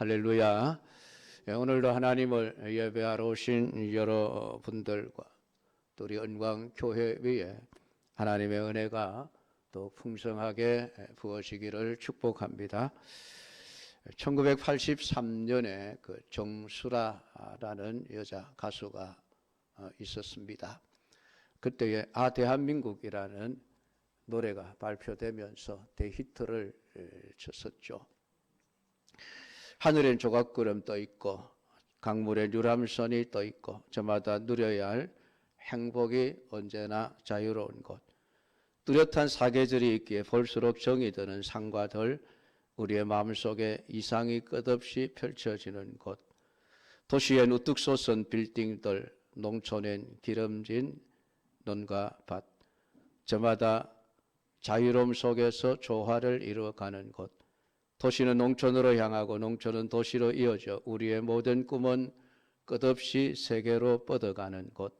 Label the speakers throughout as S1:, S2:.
S1: 할렐루야. 오늘도 하나님을 예배하러 오신 여러분들과 또 우리 은광교회 위에 하나님의 은혜가 또 풍성하게 부어지기를 축복합니다. 1983년에 그 정수라라는 여자 가수가 있었습니다. 그때에 대한민국이라는 노래가 발표되면서 대히트를 쳤었죠. 하늘엔 조각구름 떠 있고 강물엔 유람선이 떠 있고 저마다 누려야 할 행복이 언제나 자유로운 곳, 뚜렷한 사계절이 있기에 볼수록 정이 드는 산과 들, 우리의 마음속에 이상이 끝없이 펼쳐지는 곳, 도시엔 우뚝 솟은 빌딩들, 농촌엔 기름진 논과 밭, 저마다 자유로움 속에서 조화를 이루어가는 곳, 도시는 농촌으로 향하고 농촌은 도시로 이어져 우리의 모든 꿈은 끝없이 세계로 뻗어가는 곳,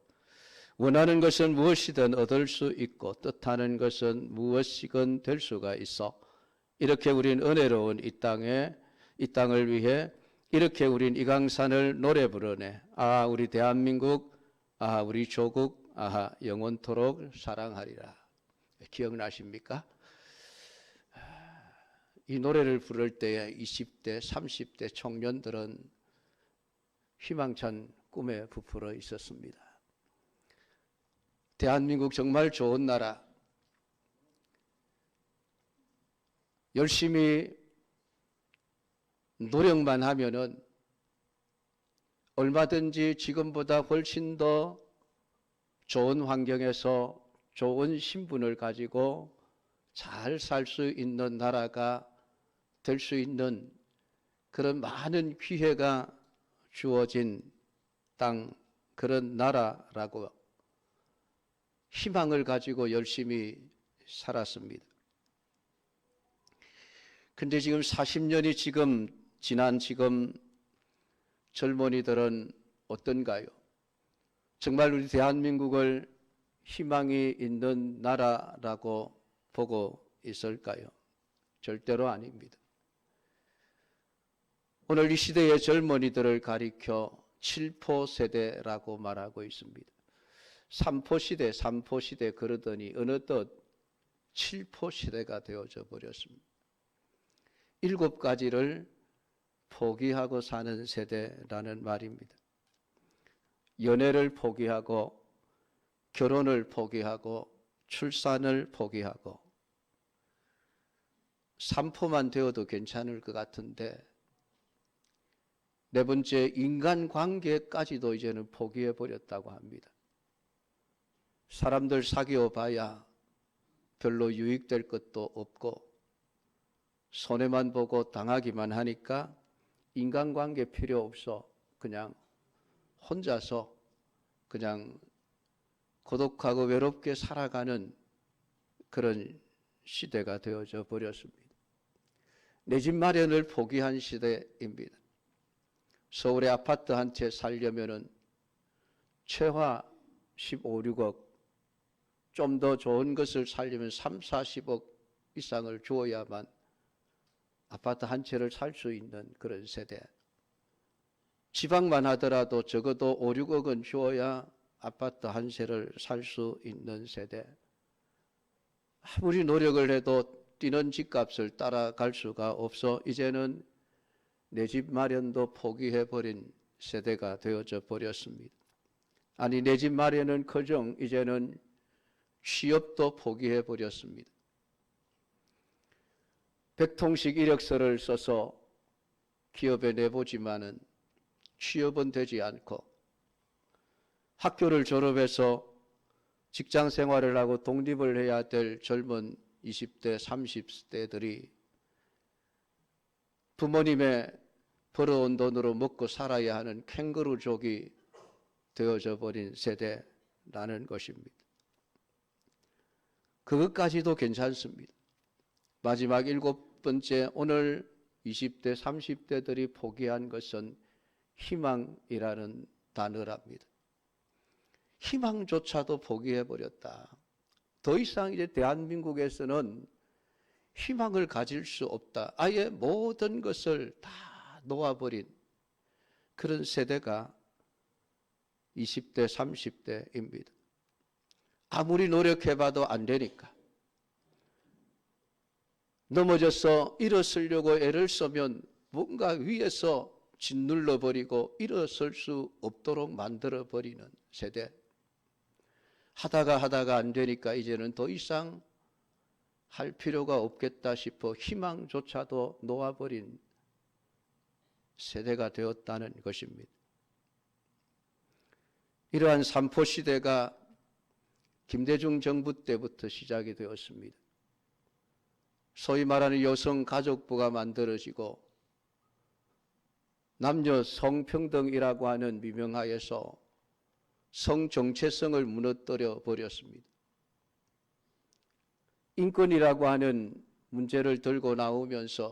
S1: 원하는 것은 무엇이든 얻을 수 있고 뜻하는 것은 무엇이건 될 수가 있어. 이렇게 우린 은혜로운 이 땅을 위해 이렇게 우린 이강산을 노래 부르네. 우리 대한민국, 우리 조국, 영원토록 사랑하리라. 기억나십니까? 이 노래를 부를 때에 20대, 30대 청년들은 희망찬 꿈에 부풀어 있었습니다. 대한민국 정말 좋은 나라, 열심히 노력만 하면은 얼마든지 지금보다 훨씬 더 좋은 환경에서 좋은 신분을 가지고 잘 살 수 있는 나라가 될 수 있는 그런 많은 기회가 주어진 땅, 그런 나라라고 희망을 가지고 열심히 살았습니다. 근데 지금 40년이 지난 지금 젊은이들은 어떤가요? 정말 우리 대한민국을 희망이 있는 나라라고 보고 있을까요? 절대로 아닙니다. 오늘 이 시대의 젊은이들을 가리켜 7포 세대라고 말하고 있습니다. 3포 시대 그러더니 어느덧 7포 시대가 되어져 버렸습니다. 7가지를 포기하고 사는 세대라는 말입니다. 연애를 포기하고 결혼을 포기하고 출산을 포기하고 3포만 되어도 괜찮을 것 같은데 4번째 인간관계까지도 이제는 포기해버렸다고 합니다. 사람들 사귀어 봐야 별로 유익될 것도 없고 손해만 보고 당하기만 하니까 인간관계 필요 없어. 그냥 혼자서 그냥 고독하고 외롭게 살아가는 그런 시대가 되어져 버렸습니다. 내 집 마련을 포기한 시대입니다. 서울의 아파트 한 채 살려면은 최하 15, 16억, 좀 더 좋은 것을 살려면 3, 40억 이상을 주어야만 아파트 한 채를 살 수 있는 그런 세대. 지방만 하더라도 적어도 5, 6억은 주어야 아파트 한 채를 살 수 있는 세대. 아무리 노력을 해도 뛰는 집값을 따라갈 수가 없어 이제는 내 집 마련도 포기해버린 세대가 되어져 버렸습니다. 아니, 내 집 마련은 커녕 이제는 취업도 포기해버렸습니다. 100통씩 이력서를 써서 기업에 내보지만은 취업은 되지 않고 학교를 졸업해서 직장 생활을 하고 독립을 해야 될 젊은 20대, 30대들이 부모님의 벌어온 돈으로 먹고 살아야 하는 캥거루족이 되어져 버린 세대라는 것입니다. 그것까지도 괜찮습니다. 마지막 7번째, 오늘 20대, 30대들이 포기한 것은 희망이라는 단어랍니다. 희망조차도 포기해버렸다. 더 이상 이제 대한민국에서는 희망을 가질 수 없다. 아예 모든 것을 다 놓아버린 그런 세대가 20대, 30대입니다. 아무리 노력해봐도 안 되니까. 넘어져서 일어서려고 애를 쓰면 뭔가 위에서 짓눌러버리고 일어설 수 없도록 만들어버리는 세대. 하다가 안 되니까 이제는 더 이상 할 필요가 없겠다 싶어 희망조차도 놓아버린 세대가 되었다는 것입니다. 이러한 삼포 시대가 김대중 정부 때부터 시작이 되었습니다. 소위 말하는 여성가족부가 만들어지고 남녀 성평등이라고 하는 미명하에서 성정체성을 무너뜨려 버렸습니다. 인권이라고 하는 문제를 들고 나오면서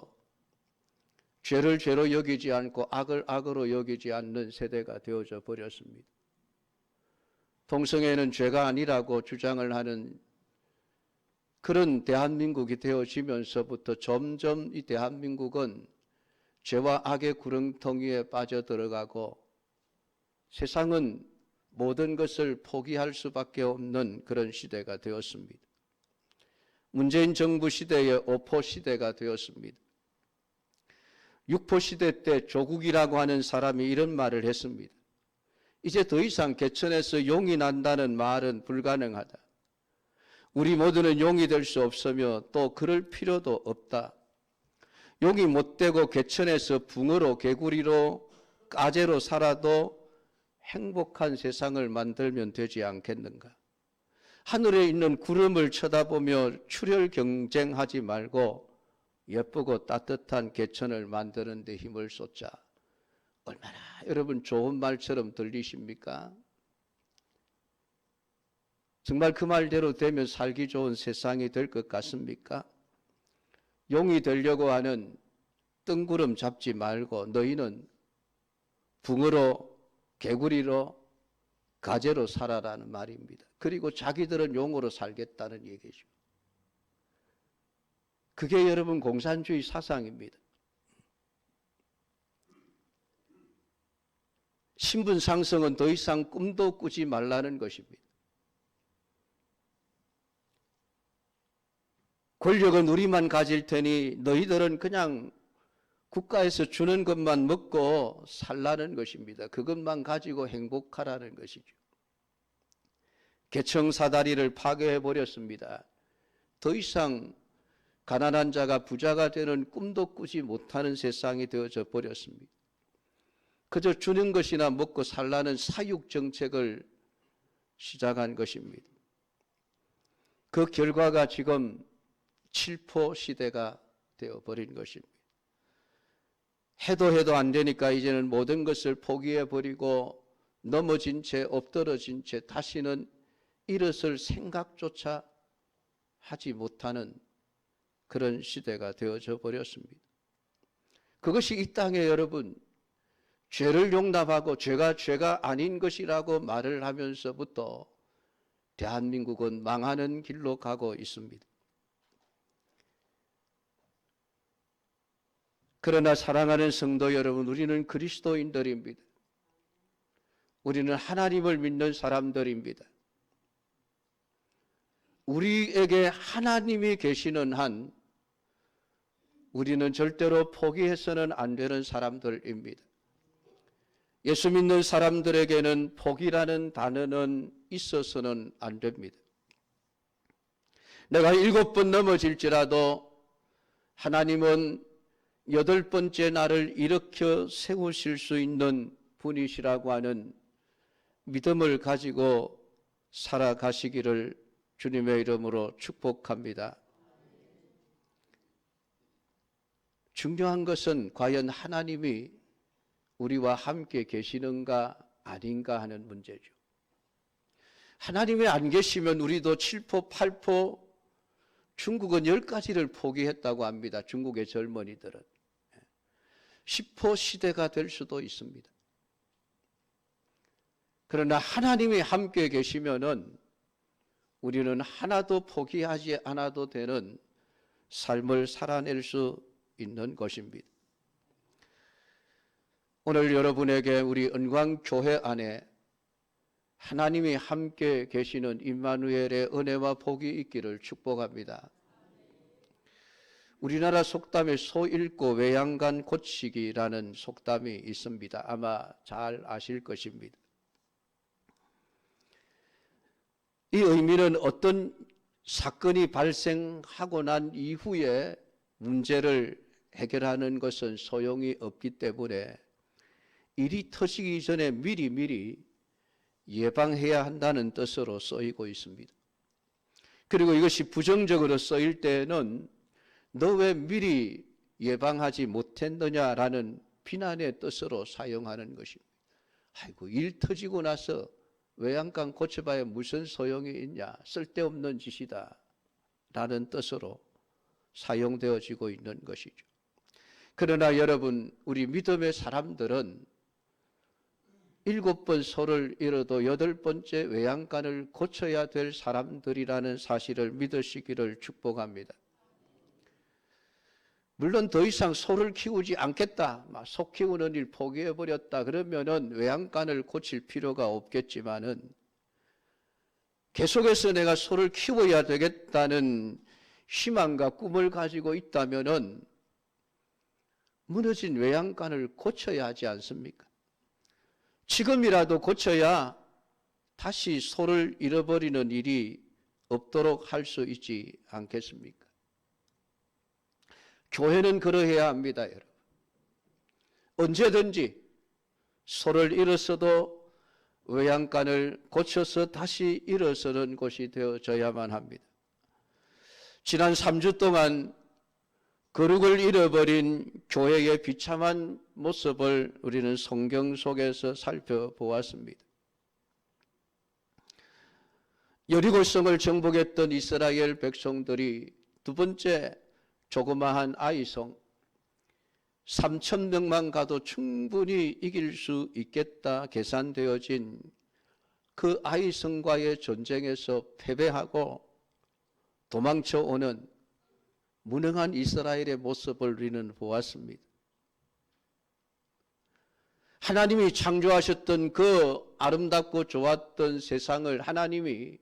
S1: 죄를 죄로 여기지 않고 악을 악으로 여기지 않는 세대가 되어져 버렸습니다. 동성애는 죄가 아니라고 주장을 하는 그런 대한민국이 되어지면서부터 점점 이 대한민국은 죄와 악의 구렁텅이에 빠져들어가고 세상은 모든 것을 포기할 수밖에 없는 그런 시대가 되었습니다. 문재인 정부 시대의 5포 시대가 되었습니다. 6포 시대 때 조국이라고 하는 사람이 이런 말을 했습니다. 이제 더 이상 개천에서 용이 난다는 말은 불가능하다. 우리 모두는 용이 될 수 없으며 또 그럴 필요도 없다. 용이 못 되고 개천에서 붕어로 개구리로 까제로 살아도 행복한 세상을 만들면 되지 않겠는가. 하늘에 있는 구름을 쳐다보며 출혈 경쟁하지 말고 예쁘고 따뜻한 개천을 만드는 데 힘을 쏟자. 얼마나 여러분 좋은 말처럼 들리십니까? 정말 그 말대로 되면 살기 좋은 세상이 될 것 같습니까? 용이 되려고 하는 뜬구름 잡지 말고 너희는 붕어로 개구리로 가재로 살아라는 말입니다. 그리고 자기들은 용으로 살겠다는 얘기죠. 그게 여러분 공산주의 사상입니다. 신분 상승은 더 이상 꿈도 꾸지 말라는 것입니다. 권력은 우리만 가질 테니 너희들은 그냥 국가에서 주는 것만 먹고 살라는 것입니다. 그것만 가지고 행복하라는 것이죠. 계층 사다리를 파괴해버렸습니다. 더 이상 가난한 자가 부자가 되는 꿈도 꾸지 못하는 세상이 되어져 버렸습니다. 그저 주는 것이나 먹고 살라는 사육 정책을 시작한 것입니다. 그 결과가 지금 7포 시대가 되어버린 것입니다. 해도 안 되니까 이제는 모든 것을 포기해버리고 넘어진 채 엎드러진 채 다시는 일어설 생각조차 하지 못하는 그런 시대가 되어져 버렸습니다. 그것이 이 땅에 여러분 죄를 용납하고 죄가 아닌 것이라고 말을 하면서부터 대한민국은 망하는 길로 가고 있습니다. 그러나 사랑하는 성도 여러분, 우리는 그리스도인들입니다. 우리는 하나님을 믿는 사람들입니다. 우리에게 하나님이 계시는 한 우리는 절대로 포기해서는 안 되는 사람들입니다. 예수 믿는 사람들에게는 포기라는 단어는 있어서는 안 됩니다. 내가 7번 넘어질지라도 하나님은 8번째 날을 일으켜 세우실 수 있는 분이시라고 하는 믿음을 가지고 살아가시기를 주님의 이름으로 축복합니다. 중요한 것은 과연 하나님이 우리와 함께 계시는가 아닌가 하는 문제죠. 하나님이 안 계시면 우리도 7포, 8포, 중국은 10가지를 포기했다고 합니다. 중국의 젊은이들은. 10포 시대가 될 수도 있습니다. 그러나 하나님이 함께 계시면은 우리는 하나도 포기하지 않아도 되는 삶을 살아낼 수 있는 것입니다. 오늘 여러분에게 우리 은광교회 안에 하나님이 함께 계시는 임마누엘의 은혜와 복이 있기를 축복합니다. 우리나라 속담에 소 잃고 외양간 고치기라는 속담이 있습니다. 아마 잘 아실 것입니다. 이 의미는 어떤 사건이 발생하고 난 이후에 문제를 해결하는 것은 소용이 없기 때문에 일이 터지기 전에 미리 예방해야 한다는 뜻으로 쓰이고 있습니다. 그리고 이것이 부정적으로 쓰일 때에는 너 왜 미리 예방하지 못했느냐라는 비난의 뜻으로 사용하는 것입니다. 아이고, 일 터지고 나서 외양간 고쳐봐야 무슨 소용이 있냐, 쓸데없는 짓이다 라는 뜻으로 사용되어지고 있는 것이죠. 그러나 여러분, 우리 믿음의 사람들은 7번 소를 잃어도 8번째 외양간을 고쳐야 될 사람들이라는 사실을 믿으시기를 축복합니다. 물론 더 이상 소를 키우지 않겠다, 소 키우는 일 포기해버렸다 그러면은 외양간을 고칠 필요가 없겠지만은 계속해서 내가 소를 키워야 되겠다는 희망과 꿈을 가지고 있다면은 무너진 외양간을 고쳐야 하지 않습니까? 지금이라도 고쳐야 다시 소를 잃어버리는 일이 없도록 할 수 있지 않겠습니까? 교회는 그러해야 합니다, 여러분. 언제든지 소를 잃었어도 외양간을 고쳐서 다시 일어서는 곳이 되어져야만 합니다. 지난 3주 동안 거룩을 잃어버린 교회의 비참한 모습을 우리는 성경 속에서 살펴보았습니다. 여리고성을 정복했던 이스라엘 백성들이 두 번째 조그마한 아이성 3,000명만 가도 충분히 이길 수 있겠다 계산되어진 그 아이성과의 전쟁에서 패배하고 도망쳐오는 무능한 이스라엘의 모습을 우리는 보았습니다. 하나님이 창조하셨던 그 아름답고 좋았던 세상을 하나님이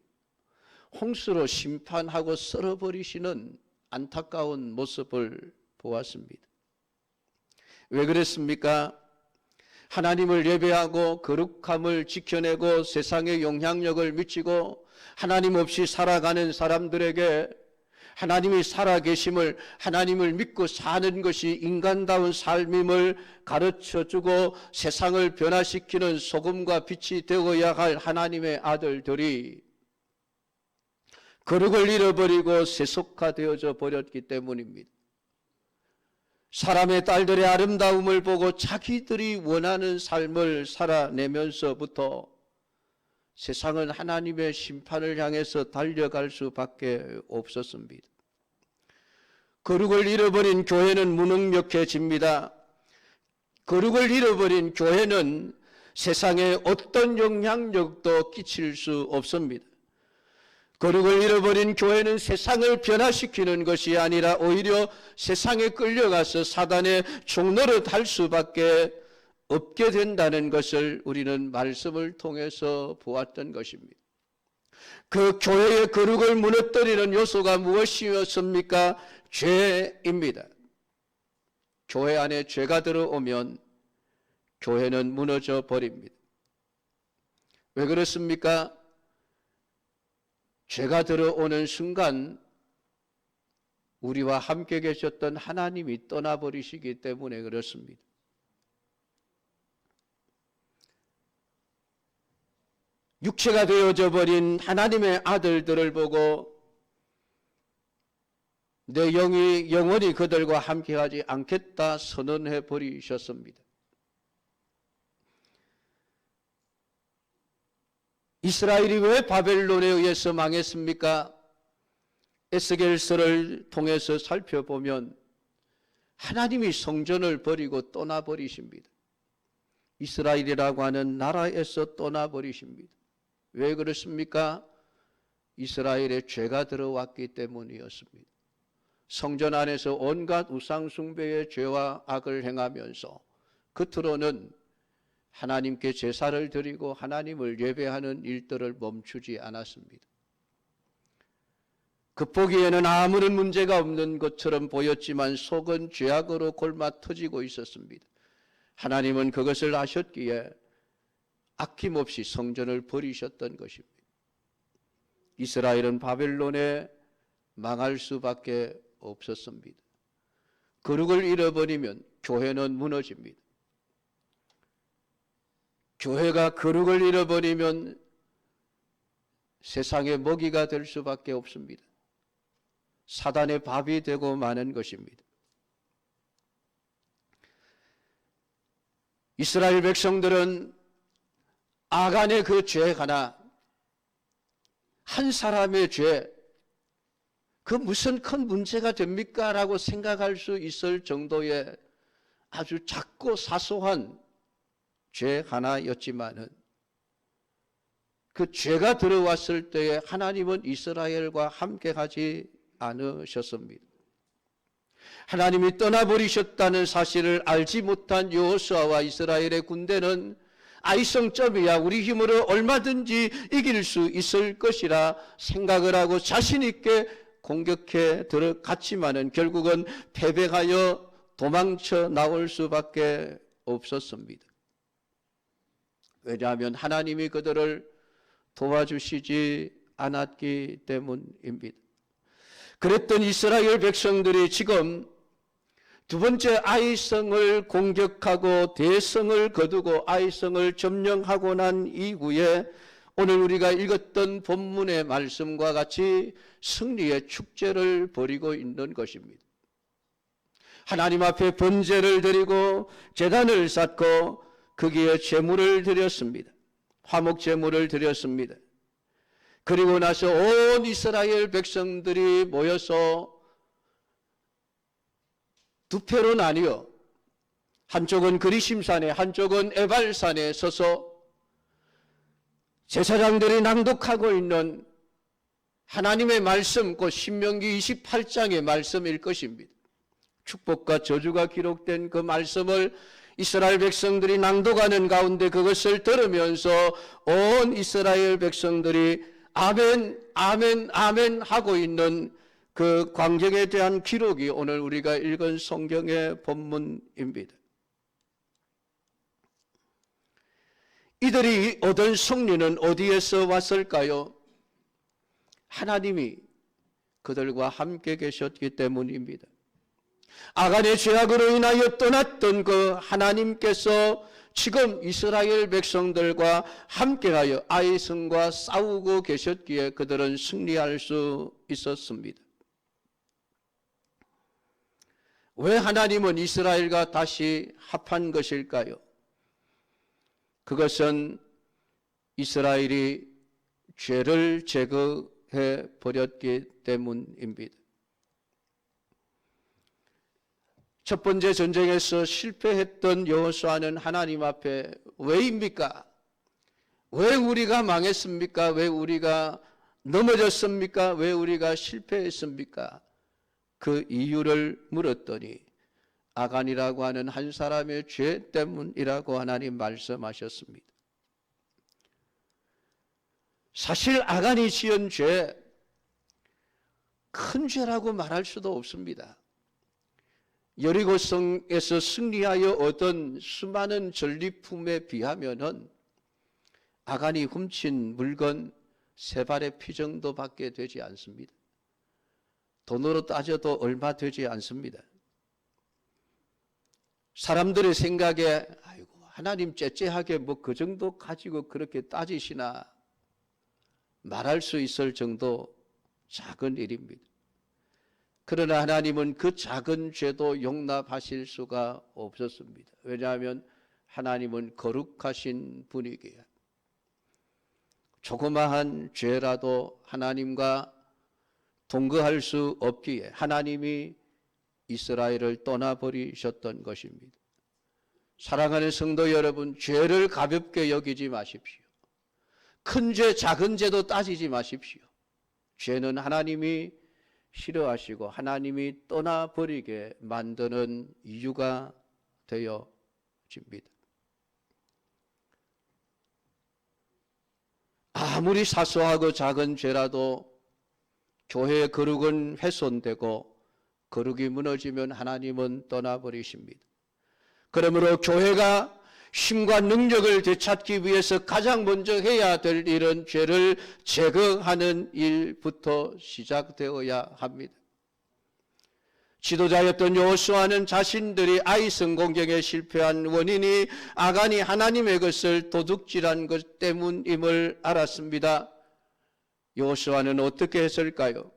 S1: 홍수로 심판하고 썰어버리시는 안타까운 모습을 보았습니다. 왜 그랬습니까? 하나님을 예배하고 거룩함을 지켜내고 세상에 영향력을 미치고 하나님 없이 살아가는 사람들에게 하나님이 살아계심을, 하나님을 믿고 사는 것이 인간다운 삶임을 가르쳐주고 세상을 변화시키는 소금과 빛이 되어야 할 하나님의 아들들이 거룩을 잃어버리고 세속화되어져 버렸기 때문입니다. 사람의 딸들의 아름다움을 보고 자기들이 원하는 삶을 살아내면서부터 세상은 하나님의 심판을 향해서 달려갈 수밖에 없었습니다. 거룩을 잃어버린 교회는 무능력해집니다. 거룩을 잃어버린 교회는 세상에 어떤 영향력도 끼칠 수 없습니다. 거룩을 잃어버린 교회는 세상을 변화시키는 것이 아니라 오히려 세상에 끌려가서 사단의 종노릇 할 수밖에 없게 된다는 것을 우리는 말씀을 통해서 보았던 것입니다. 그 교회의 거룩을 무너뜨리는 요소가 무엇이었습니까? 죄입니다. 교회 안에 죄가 들어오면 교회는 무너져 버립니다. 왜 그렇습니까? 죄가 들어오는 순간 우리와 함께 계셨던 하나님이 떠나버리시기 때문에 그렇습니다. 육체가 되어져 버린 하나님의 아들들을 보고 내 영이 영원히 그들과 함께하지 않겠다 선언해 버리셨습니다. 이스라엘이 왜 바벨론에 의해서 망했습니까? 에스겔서를 통해서 살펴보면 하나님이 성전을 버리고 떠나버리십니다. 이스라엘이라고 하는 나라에서 떠나버리십니다. 왜 그렇습니까? 이스라엘에 죄가 들어왔기 때문이었습니다. 성전 안에서 온갖 우상 숭배의 죄와 악을 행하면서 겉으로는 하나님께 제사를 드리고 하나님을 예배하는 일들을 멈추지 않았습니다. 겉보기에는 아무런 문제가 없는 것처럼 보였지만 속은 죄악으로 골마 터지고 있었습니다. 하나님은 그것을 아셨기에 아낌없이 성전을 버리셨던 것입니다. 이스라엘은 바벨론에 망할 수밖에 없었습니다. 거룩을 잃어버리면 교회는 무너집니다. 교회가 거룩을 잃어버리면 세상의 먹이가 될 수밖에 없습니다. 사단의 밥이 되고 마는 것입니다. 이스라엘 백성들은 아간의 그 죄 하나, 한 사람의 죄, 그 무슨 큰 문제가 됩니까? 라고 생각할 수 있을 정도의 아주 작고 사소한 죄 하나였지만은 그 죄가 들어왔을 때에 하나님은 이스라엘과 함께 하지 않으셨습니다. 하나님이 떠나버리셨다는 사실을 알지 못한 여호수아와 이스라엘의 군대는 아이성점이야, 우리 힘으로 얼마든지 이길 수 있을 것이라 생각을 하고 자신 있게 공격해 들어갔지만은 결국은 패배하여 도망쳐 나올 수밖에 없었습니다. 왜냐하면 하나님이 그들을 도와주시지 않았기 때문입니다. 그랬던 이스라엘 백성들이 지금 두 번째 아이성을 공격하고 대성을 거두고 아이성을 점령하고 난 이후에 오늘 우리가 읽었던 본문의 말씀과 같이 승리의 축제를 벌이고 있는 것입니다. 하나님 앞에 번제를 드리고 제단을 쌓고 거기에 제물을 드렸습니다. 화목 제물을 드렸습니다. 그리고 나서 온 이스라엘 백성들이 모여서 두 표로 나뉘어 한쪽은 그리심산에 한쪽은 에발산에 서서 제사장들이 낭독하고 있는 하나님의 말씀, 곧 신명기 28장의 말씀일 것입니다. 축복과 저주가 기록된 그 말씀을 이스라엘 백성들이 낭독하는 가운데 그것을 들으면서 온 이스라엘 백성들이 아멘, 아멘, 아멘 하고 있는 그 광경에 대한 기록이 오늘 우리가 읽은 성경의 본문입니다. 이들이 얻은 승리는 어디에서 왔을까요? 하나님이 그들과 함께 계셨기 때문입니다. 아간의 죄악으로 인하여 떠났던 그 하나님께서 지금 이스라엘 백성들과 함께하여 아이성과 싸우고 계셨기에 그들은 승리할 수 있었습니다. 왜 하나님은 이스라엘과 다시 합한 것일까요? 그것은 이스라엘이 죄를 제거해 버렸기 때문입니다. 첫 번째 전쟁에서 실패했던 여호수아는 하나님 앞에 왜입니까? 왜 우리가 망했습니까? 왜 우리가 넘어졌습니까? 왜 우리가 실패했습니까? 그 이유를 물었더니 아간이라고 하는 한 사람의 죄 때문이라고 하나님 말씀하셨습니다. 사실 아간이 지은 죄, 큰 죄라고 말할 수도 없습니다. 여리고성에서 승리하여 얻은 수많은 전리품에 비하면은 아간이 훔친 물건 세 발의 피 정도밖에 되지 않습니다. 돈으로 따져도 얼마 되지 않습니다. 사람들의 생각에 아이고 하나님 째째하게 뭐 그 정도 가지고 그렇게 따지시나 말할 수 있을 정도 작은 일입니다. 그러나 하나님은 그 작은 죄도 용납하실 수가 없었습니다. 왜냐하면 하나님은 거룩하신 분이기에 조그마한 죄라도 하나님과 동거할 수 없기에 하나님이 이스라엘을 떠나버리셨던 것입니다. 사랑하는 성도 여러분, 죄를 가볍게 여기지 마십시오. 큰 죄, 작은 죄도 따지지 마십시오. 죄는 하나님이 싫어하시고 하나님이 떠나버리게 만드는 이유가 되어 아무리 사소하고 작은 죄라도 교회의 거룩은 훼손되고 거룩이 무너지면 하나님은 떠나버리십니다. 그러므로 교회가 힘과 능력을 되찾기 위해서 가장 먼저 해야 될 일은 죄를 제거하는 일부터 시작되어야 합니다. 지도자였던 여호수아는 자신들이 아이성 공격에 실패한 원인이 아간이 하나님의 것을 도둑질한 것 때문임을 알았습니다. 여호수아는 어떻게 했을까요?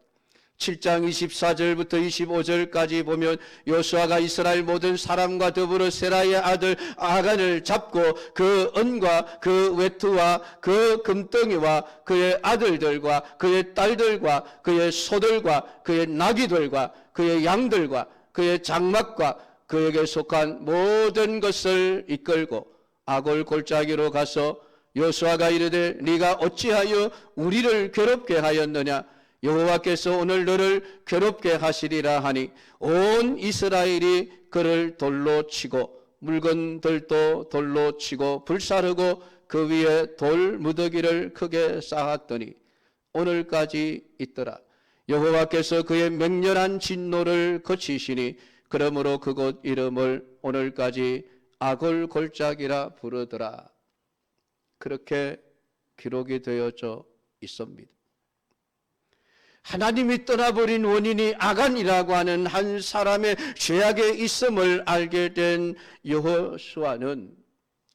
S1: 7장 24절부터 25절까지 보면 여호수아가 이스라엘 모든 사람과 더불어 세라의 아들 아간을 잡고 그 은과 그 외투와 그 금덩이와 그의 아들들과 그의 딸들과 그의 소들과 그의 나귀들과 그의 양들과 그의 장막과 그에게 속한 모든 것을 이끌고 아골 골짜기로 가서 여호수아가 이르되 네가 어찌하여 우리를 괴롭게 하였느냐? 여호와께서 오늘 너를 괴롭게 하시리라 하니 온 이스라엘이 그를 돌로 치고 물건들도 돌로 치고 불사르고 그 위에 돌 무더기를 크게 쌓았더니 오늘까지 있더라. 여호와께서 그의 맹렬한 진노를 거치시니 그러므로 그곳 이름을 오늘까지 아골 골짜기라 부르더라. 그렇게 기록이 되어져 있습니다. 하나님이 떠나버린 원인이 아간이라고 하는 한 사람의 죄악에 있음을 알게 된 여호수아는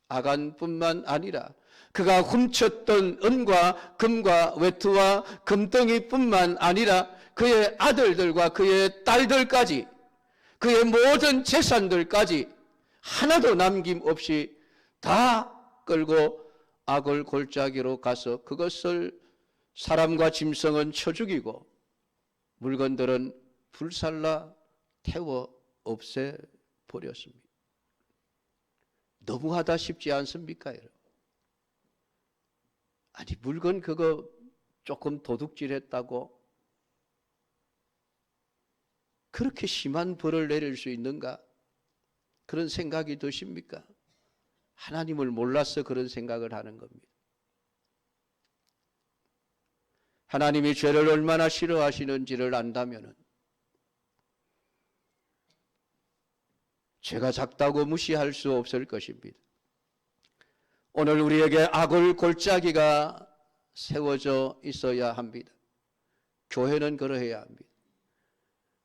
S1: 아간뿐만 아니라 그가 훔쳤던 은과 금과 외투와 금덩이뿐만 아니라 그의 아들들과 그의 딸들까지 그의 모든 재산들까지 하나도 남김없이 다 끌고 아골 골짜기로 가서 그것을 사람과 짐승은 쳐 죽이고 물건들은 불살라 태워 없애버렸습니다. 너무하다 싶지 않습니까, 여러분? 아니 물건 그거 조금 도둑질했다고 그렇게 심한 벌을 내릴 수 있는가? 그런 생각이 드십니까? 하나님을 몰라서 그런 생각을 하는 겁니다. 하나님이 죄를 얼마나 싫어하시는지를 안다면 죄가 작다고 무시할 수 없을 것입니다. 오늘 우리에게 아골 골짜기가 세워져 있어야 합니다. 교회는 그러해야 합니다.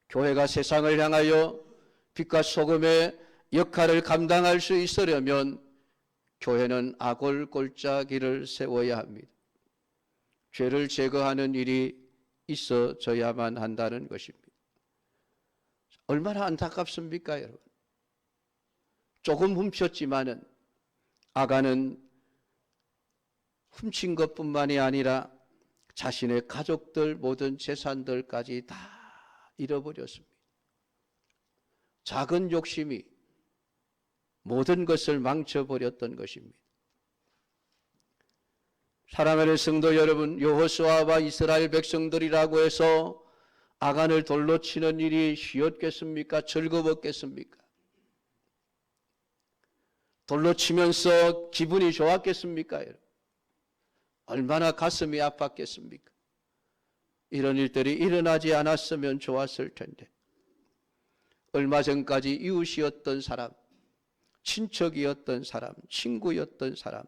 S1: 교회가 세상을 향하여 빛과 소금의 역할을 감당할 수 있으려면 교회는 아골 골짜기를 세워야 합니다. 죄를 제거하는 일이 있어져야만 한다는 것입니다. 얼마나 안타깝습니까, 여러분? 조금 훔쳤지만은 아간은 훔친 것뿐만이 아니라 자신의 가족들 모든 재산들까지 다 잃어버렸습니다. 작은 욕심이 모든 것을 망쳐버렸던 것입니다. 사랑하는 성도 여러분, 여호수아와 이스라엘 백성들이라고 해서 아간을 돌로 치는 일이 쉬웠겠습니까? 즐거웠겠습니까? 돌로 치면서 기분이 좋았겠습니까? 여러분? 얼마나 가슴이 아팠겠습니까? 이런 일들이 일어나지 않았으면 좋았을 텐데 얼마 전까지 이웃이었던 사람, 친척이었던 사람, 친구였던 사람,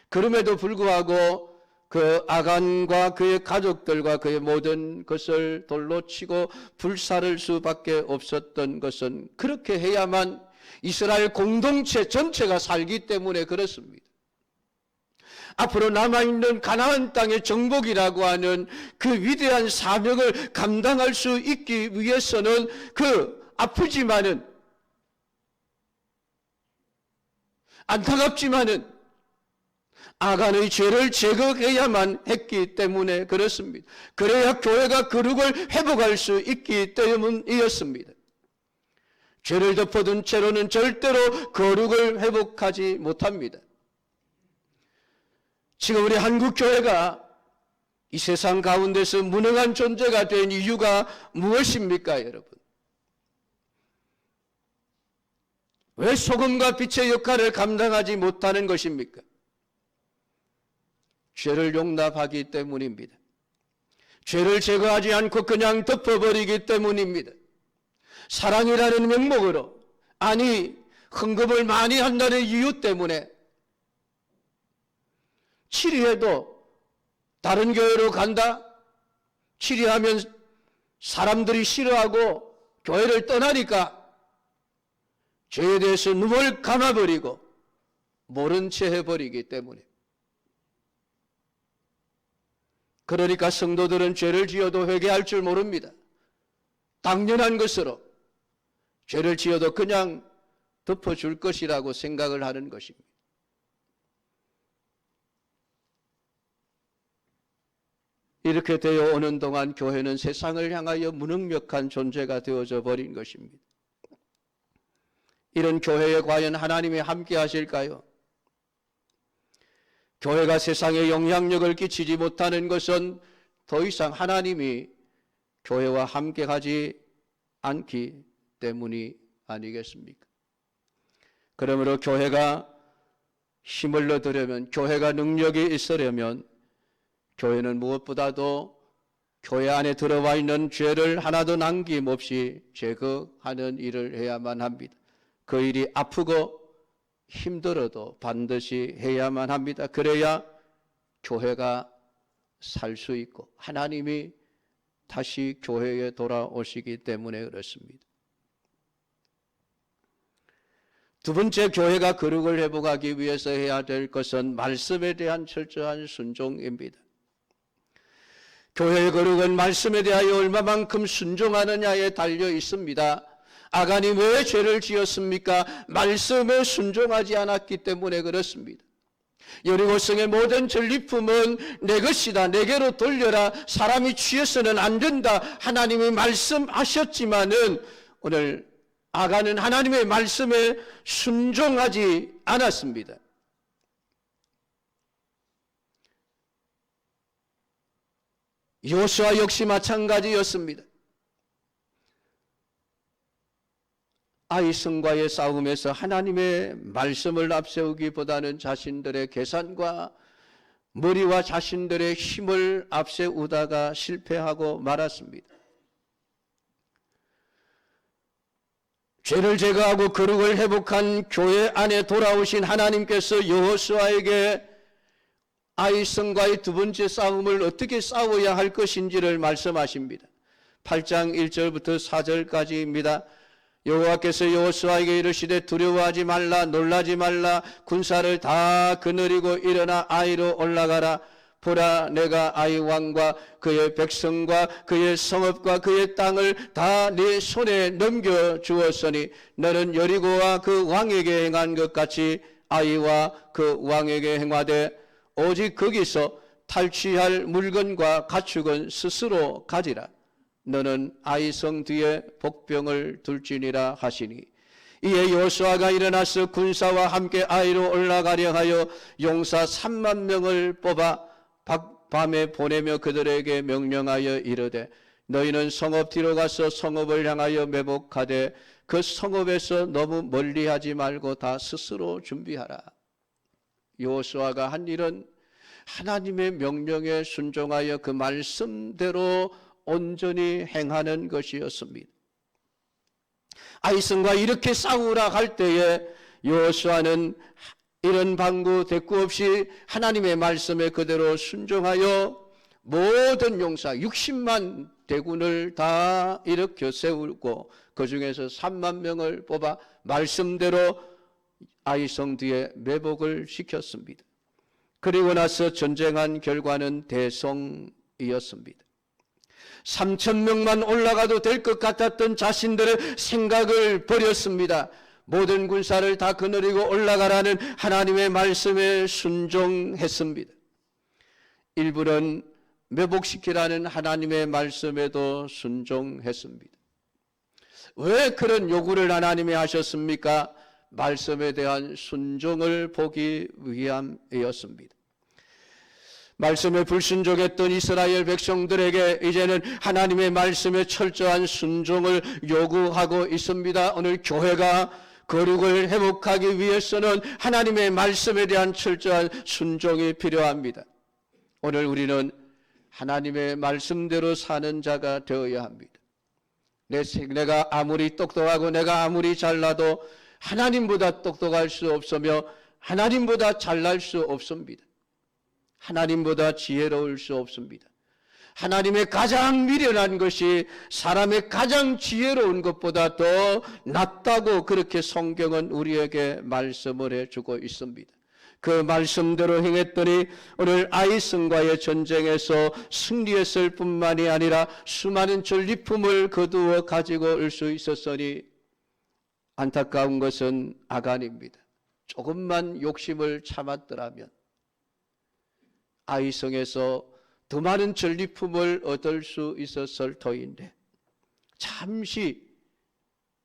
S1: 그럼에도 불구하고 그 아간과 그의 가족들과 그의 모든 것을 돌로 치고 불사를 수밖에 없었던 것은 그렇게 해야만 이스라엘 공동체 전체가 살기 때문에 그렇습니다. 앞으로 남아있는 가나안 땅의 정복이라고 하는 그 위대한 사명을 감당할 수 있기 위해서는 그 아프지만은 안타깝지만은 아간의 죄를 제거해야만 했기 때문에 그렇습니다. 그래야 교회가 거룩을 회복할 수 있기 때문이었습니다. 죄를 덮어둔 채로는 절대로 거룩을 회복하지 못합니다. 지금 우리 한국교회가 이 세상 가운데서 무능한 존재가 된 이유가 무엇입니까, 여러분? 왜 소금과 빛의 역할을 감당하지 못하는 것입니까? 죄를 용납하기 때문입니다. 죄를 제거하지 않고 그냥 덮어버리기 때문입니다. 사랑이라는 명목으로, 아니 헌금을 많이 한다는 이유 때문에 치리해도 다른 교회로 간다? 치리하면 사람들이 싫어하고 교회를 떠나니까 죄에 대해서 눈을 감아버리고 모른 채 해버리기 때문에. 그러니까 성도들은 죄를 지어도 회개할 줄 모릅니다. 당연한 것으로 죄를 지어도 그냥 덮어줄 것이라고 생각을 하는 것입니다. 이렇게 되어 오는 동안 교회는 세상을 향하여 무능력한 존재가 되어져 버린 것입니다. 이런 교회에 과연 하나님이 함께 하실까요? 교회가 세상에 영향력을 끼치지 못하는 것은 더 이상 하나님이 교회와 함께 하지 않기 때문이 아니겠습니까? 그러므로 교회가 힘을 얻으려면, 교회가 능력이 있으려면 교회는 무엇보다도 교회 안에 들어와 있는 죄를 하나도 남김없이 제거하는 일을 해야만 합니다. 그 일이 아프고 힘들어도 반드시 해야만 합니다. 그래야 교회가 살 수 있고 하나님이 다시 교회에 돌아오시기 때문에 그렇습니다. 두 번째, 교회가 거룩을 회복하기 위해서 해야 될 것은 말씀에 대한 철저한 순종입니다. 교회의 거룩은 말씀에 대하여 얼마만큼 순종하느냐에 달려 있습니다. 아간이 왜 죄를 지었습니까? 말씀에 순종하지 않았기 때문에 그렇습니다. 여리고성의 모든 전리품은 내 것이다, 내게로 돌려라, 사람이 취해서는 안 된다, 하나님이 말씀하셨지만은 오늘 아간은 하나님의 말씀에 순종하지 않았습니다. 요수아 역시 마찬가지였습니다. 아이성과의 싸움에서 하나님의 말씀을 앞세우기보다는 자신들의 계산과 머리와 자신들의 힘을 앞세우다가 실패하고 말았습니다. 죄를 제거하고 거룩을 회복한 교회 안에 돌아오신 하나님께서 여호수아에게 아이성과의 두 번째 싸움을 어떻게 싸워야 할 것인지를 말씀하십니다. 8장 1절부터 4절까지입니다. 여호와께서 여호수아에게 이르시되 두려워하지 말라, 놀라지 말라, 군사를 다 거느리고 일어나 아이로 올라가라. 보라, 내가 아이 왕과 그의 백성과 그의 성읍과 그의 땅을 다 네 손에 넘겨주었으니 너는 여리고와 그 왕에게 행한 것 같이 아이와 그 왕에게 행하되 오직 거기서 탈취할 물건과 가축은 스스로 가지라. 너는 아이성 뒤에 복병을 둘지니라 하시니 이에 여호수아가 일어나서 군사와 함께 아이로 올라가려 하여 용사 3만 명을 뽑아 밤에 보내며 그들에게 명령하여 이르되 너희는 성읍 뒤로 가서 성읍을 향하여 매복하되 그 성읍에서 너무 멀리하지 말고 다 스스로 준비하라. 여호수아가 한 일은 하나님의 명령에 순종하여 그 말씀대로 온전히 행하는 것이었습니다. 아이성과 이렇게 싸우라 할 때에 여호수아는 이런 방구 대꾸 없이 하나님의 말씀에 그대로 순종하여 모든 용사 60만 대군을 다 일으켜 세우고 그 중에서 3만 명을 뽑아 말씀대로 아이성 뒤에 매복을 시켰습니다. 그리고 나서 전쟁한 결과는 대성이었습니다. 3,000명만 올라가도 될 것 같았던 자신들의 생각을 버렸습니다. 모든 군사를 다 거느리고 올라가라는 하나님의 말씀에 순종했습니다. 일부는 매복시키라는 하나님의 말씀에도 순종했습니다. 왜 그런 요구를 하나님이 하셨습니까? 말씀에 대한 순종을 보기 위함이었습니다. 말씀에 불순종했던 이스라엘 백성들에게 이제는 하나님의 말씀에 철저한 순종을 요구하고 있습니다. 오늘 교회가 거룩을 회복하기 위해서는 하나님의 말씀에 대한 철저한 순종이 필요합니다. 오늘 우리는 하나님의 말씀대로 사는 자가 되어야 합니다. 내가 아무리 똑똑하고 내가 아무리 잘나도 하나님보다 똑똑할 수 없으며 하나님보다 잘날 수 없습니다. 하나님보다 지혜로울 수 없습니다. 하나님의 가장 미련한 것이 사람의 가장 지혜로운 것보다 더 낫다고 그렇게 성경은 우리에게 말씀을 해주고 있습니다. 그 말씀대로 행했더니 오늘 아이성과의 전쟁에서 승리했을 뿐만이 아니라 수많은 전리품을 거두어 가지고 올 수 있었으니 안타까운 것은 아간입니다. 조금만 욕심을 참았더라면 아이성에서 더 많은 전리품을 얻을 수 있었을 터인데 잠시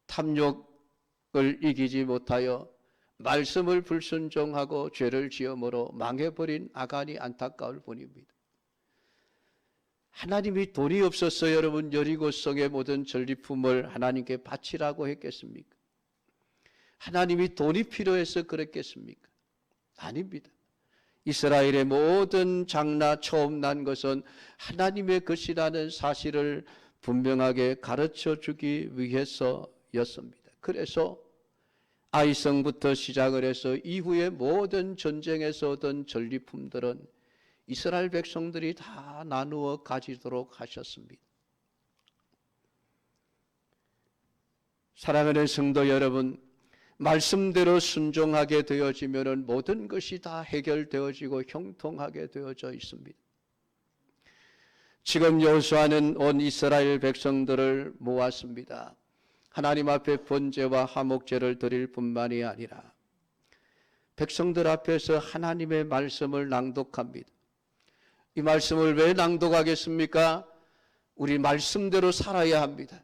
S1: 탐욕을 이기지 못하여 말씀을 불순종하고 죄를 지음으로 망해버린 아간이 안타까울 뿐입니다. 하나님이 돈이 없어서 여러분 여리고성의 모든 전리품을 하나님께 바치라고 했겠습니까? 하나님이 돈이 필요해서 그랬겠습니까? 아닙니다. 이스라엘의 모든 장라 처음 난 것은 하나님의 것이라는 사실을 분명하게 가르쳐 주기 위해서였습니다. 그래서 아이성부터 시작을 해서 이후에 모든 전쟁에서 얻은 전리품들은 이스라엘 백성들이 다 나누어 가지도록 하셨습니다. 사랑하는 성도 여러분, 말씀대로 순종하게 되어지면 모든 것이 다 해결되어지고 형통하게 되어져 있습니다. 지금 여호수아는 온 이스라엘 백성들을 모았습니다. 하나님 앞에 번제와 화목제를 드릴 뿐만이 아니라 백성들 앞에서 하나님의 말씀을 낭독합니다. 이 말씀을 왜 낭독하겠습니까? 우리 말씀대로 살아야 합니다.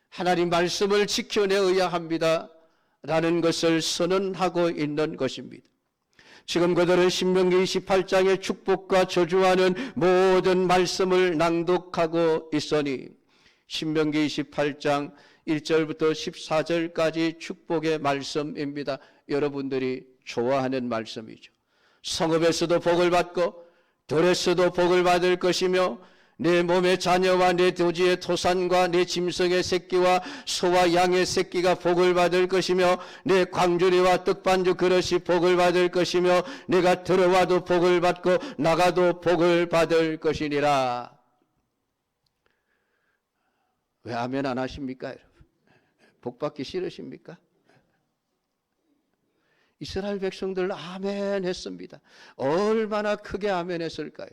S1: 하나님 말씀을 지켜내어야 합니다. 라는 것을 선언하고 있는 것입니다. 지금 그들은 신명기 28장의 축복과 저주하는 모든 말씀을 낭독하고 있으니 신명기 28장 1절부터 14절까지 축복의 말씀입니다. 여러분들이 좋아하는 말씀이죠. 성읍에서도 복을 받고 들에서도 복을 받을 것이며 내 몸의 자녀와 내 토지의 토산과 내 짐승의 새끼와 소와 양의 새끼가 복을 받을 것이며 내 광주리와 떡반주 그릇이 복을 받을 것이며 내가 들어와도 복을 받고 나가도 복을 받을 것이니라. 왜 아멘 안 하십니까? 여러분? 복 받기 싫으십니까? 이스라엘 백성들 아멘 했습니다. 얼마나 크게 아멘 했을까요?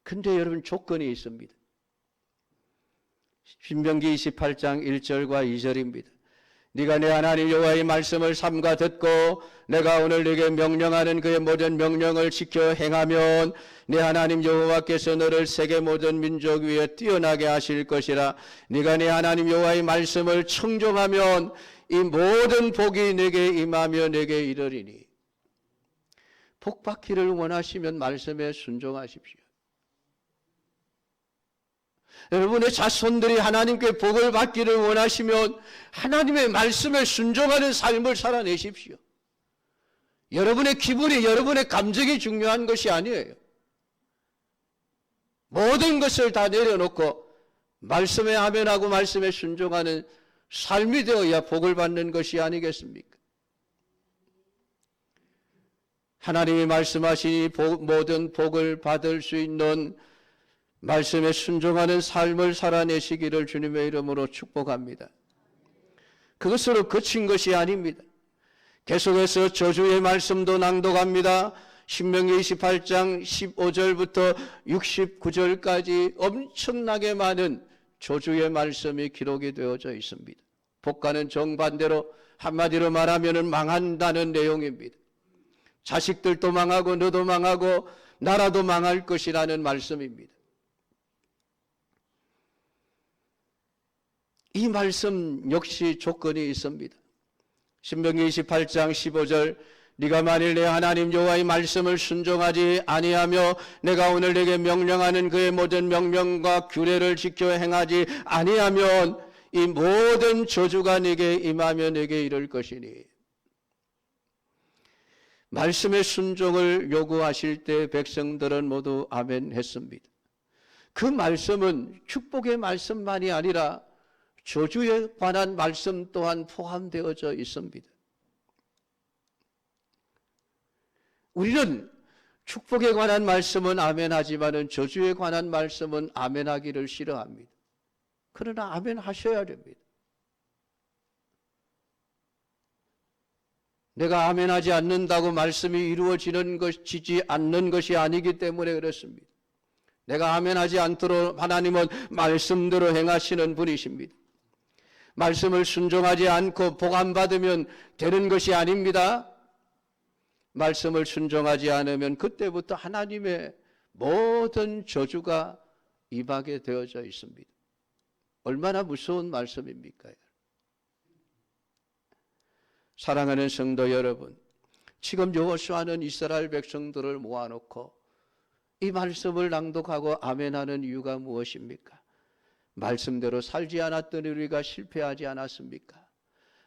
S1: 근데 여러분 조건이 있습니다. 신명기 28장 1절과 2절입니다. 네가 내 하나님 여호와의 말씀을 삼가 듣고 내가 오늘 네게 명령하는 그의 모든 명령을 지켜 행하면 네 하나님 여호와께서 너를 세계 모든 민족 위에 뛰어나게 하실 것이라. 네가 네 하나님 여호와의 말씀을 청종하면 이 모든 복이 네게 임하며 네게 이르리니. 복 받기를 원하시면 말씀에 순종하십시오. 여러분의 자손들이 하나님께 복을 받기를 원하시면 하나님의 말씀에 순종하는 삶을 살아내십시오. 여러분의 기분이, 여러분의 감정이 중요한 것이 아니에요. 모든 것을 다 내려놓고 말씀에 아멘하고 말씀에 순종하는 삶이 되어야 복을 받는 것이 아니겠습니까? 하나님이 말씀하시니 모든 복을 받을 수 있는 말씀에 순종하는 삶을 살아내시기를 주님의 이름으로 축복합니다. 그것으로 그친 것이 아닙니다. 계속해서 저주의 말씀도 낭독합니다. 신명기 28장 15절부터 69절까지 엄청나게 많은 저주의 말씀이 기록이 되어져 있습니다. 복과는 정반대로 한마디로 말하면 망한다는 내용입니다. 자식들도 망하고 너도 망하고 나라도 망할 것이라는 말씀입니다. 이 말씀 역시 조건이 있습니다. 신명기 28장 15절 네가 만일 내 하나님 여호와의 말씀을 순종하지 아니하며 내가 오늘 내게 명령하는 그의 모든 명령과 규례를 지켜 행하지 아니하면 이 모든 저주가 네게 임하며 네게 이를 것이니. 말씀의 순종을 요구하실 때 백성들은 모두 아멘 했습니다. 그 말씀은 축복의 말씀만이 아니라 저주에 관한 말씀 또한 포함되어져 있습니다. 우리는 축복에 관한 말씀은 아멘하지만은 저주에 관한 말씀은 아멘하기를 싫어합니다. 그러나 아멘하셔야 됩니다. 내가 아멘하지 않는다고 말씀이 이루어지지 않는 것이 아니기 때문에 그렇습니다. 내가 아멘하지 않도록 하나님은 말씀대로 행하시는 분이십니다. 말씀을 순종하지 않고 복 안 받으면 되는 것이 아닙니다. 말씀을 순종하지 않으면 그때부터 하나님의 모든 저주가 임하게 되어져 있습니다. 얼마나 무서운 말씀입니까? 사랑하는 성도 여러분, 지금 여호수아는 이스라엘 백성들을 모아놓고 이 말씀을 낭독하고 아멘하는 이유가 무엇입니까? 말씀대로 살지 않았더니 우리가 실패하지 않았습니까?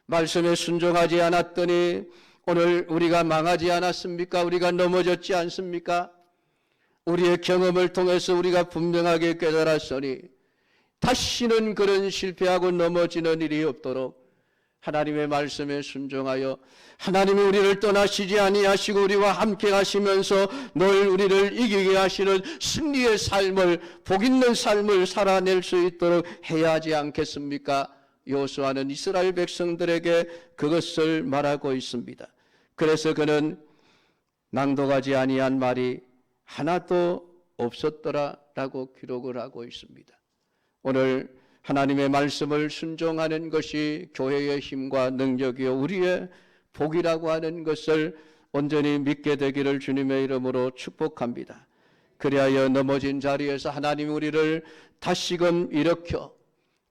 S1: 말씀에 순종하지 않았더니 오늘 우리가 망하지 않았습니까? 우리가 넘어졌지 않습니까? 우리의 경험을 통해서 우리가 분명하게 깨달았으니 다시는 그런 실패하고 넘어지는 일이 없도록 하나님의 말씀에 순종하여 하나님이 우리를 떠나시지 아니하시고 우리와 함께 하시면서 늘 우리를 이기게 하시는 승리의 삶을, 복 있는 삶을 살아낼 수 있도록 해야 하지 않겠습니까? 여호수아는 이스라엘 백성들에게 그것을 말하고 있습니다. 그래서 그는 낭독하지 아니한 말이 하나도 없었더라라고 기록을 하고 있습니다. 오늘 하나님의 말씀을 순종하는 것이 교회의 힘과 능력이요 우리의 복이라고 하는 것을 온전히 믿게 되기를 주님의 이름으로 축복합니다. 그리하여 넘어진 자리에서 하나님이 우리를 다시금 일으켜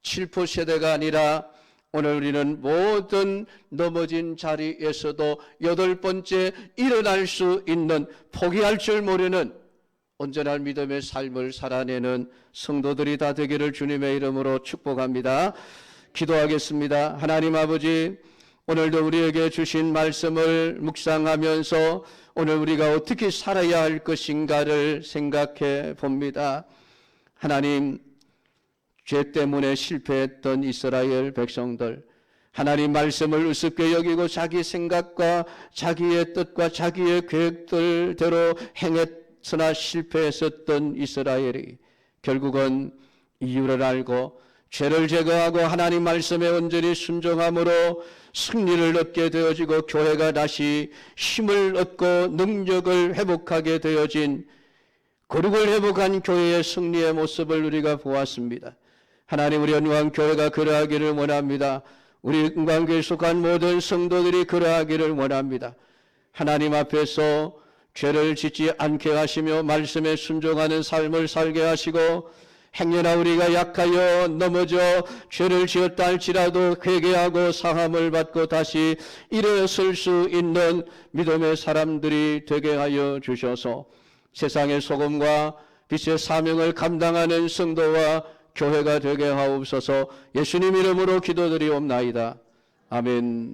S1: 7% 세대가 아니라 오늘 우리는 모든 넘어진 자리에서도 8번째 일어날 수 있는, 포기할 줄 모르는 온전한 믿음의 삶을 살아내는 성도들이 다 되기를 주님의 이름으로 축복합니다. 기도하겠습니다. 하나님 아버지, 오늘도 우리에게 주신 말씀을 묵상하면서 오늘 우리가 어떻게 살아야 할 것인가를 생각해 봅니다. 하나님, 죄 때문에 실패했던 이스라엘 백성들, 하나님 말씀을 우습게 여기고 자기 생각과 자기의 뜻과 자기의 계획들대로 행했으나 실패했었던 이스라엘이 결국은 이유를 알고 죄를 제거하고 하나님 말씀에 온전히 순종함으로 승리를 얻게 되어지고 교회가 다시 힘을 얻고 능력을 회복하게 되어진, 거룩을 회복한 교회의 승리의 모습을 우리가 보았습니다. 하나님, 우리 은광교회가 그러하기를 원합니다. 우리 은광교회에 속한 모든 성도들이 그러하기를 원합니다. 하나님 앞에서 죄를 짓지 않게 하시며 말씀에 순종하는 삶을 살게 하시고, 행여나 우리가 약하여 넘어져 죄를 지었다 할지라도 회개하고 사함을 받고 다시 일어설 수 있는 믿음의 사람들이 되게 하여 주셔서 세상의 소금과 빛의 사명을 감당하는 성도와 교회가 되게 하옵소서. 예수님 이름으로 기도드리옵나이다. 아멘.